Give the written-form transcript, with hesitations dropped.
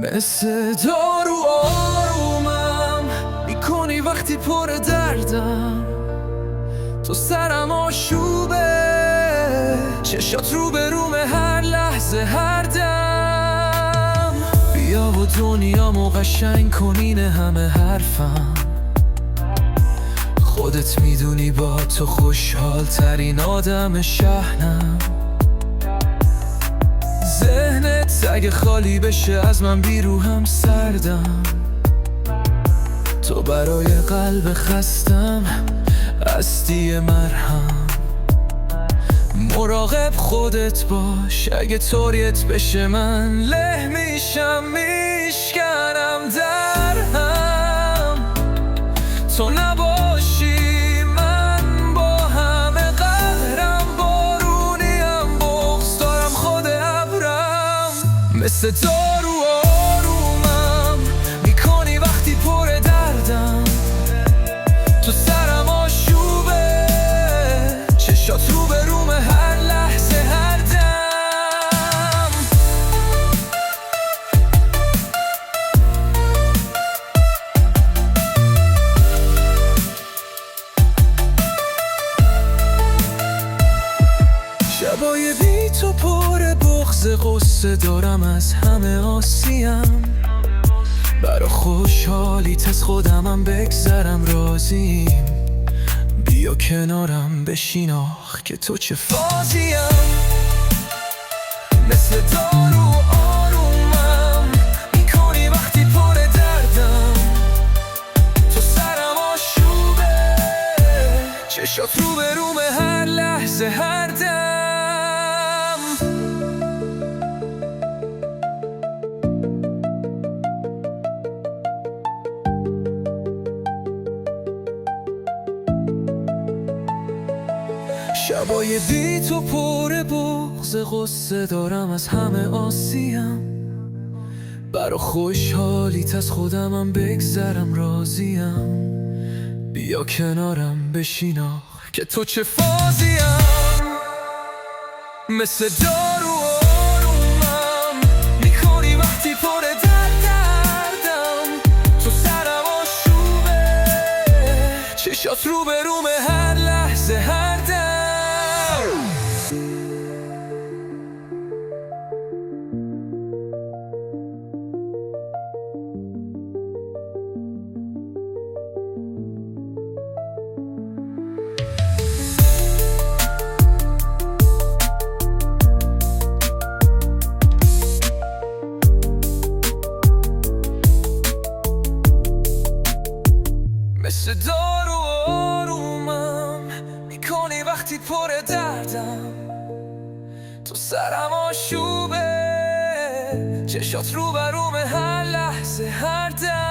مثل دارو آرومم میکنی وقتی پر دردم، تو سرم آشوبه، چشات رو به رومه هر لحظه هر دم. بیا و دنیامو قشنگ کنین همه حرفم، خودت میدونی با تو خوشحال ترین آدم شهنم. ذهنت اگه خالی بشه از من بیروهم سردم، تو برای قلب خستم هستی مرهم. مراقب خودت باش اگه طوریت بشه من له میشم میشکنم در هم. تو نباشی من با همه قهرم، بارونیم بغض دارم خود ابرم. مثل دارو آرومم میکنی وقتی پر دردم، تو سرم آشوبه، چشات رو به رومه هر لحظه هر دم. شبای بی تو پر بغض، غصه دارم از همه آسیم. برا خوشحالیت از خودمم بگذرم راضیم. بیا کنارم بشین آخ که تو چه فازیم. مثل دارو آرومم میکنی وقتی پر دردم، تو سرم آشوبه، چشات رو به رومه هر لحظه هر دم. شبای بی تو پر بغض، غصه دارم از همه آسیم. برا خوشحالیت از خودمم بگذرم راضیم. بیا کنارم بشین آخ که تو چه فازیم. مثل دارو آرومم میکنی وقتی پر دردم، تو سرم آشوبه، چشات رو به رومه هر لحظه هر دم. مثل دارو آرومم میکنی وقتی پر دردم، تو سرم آشوبه، چشات رو برومه هر لحظه هر دم.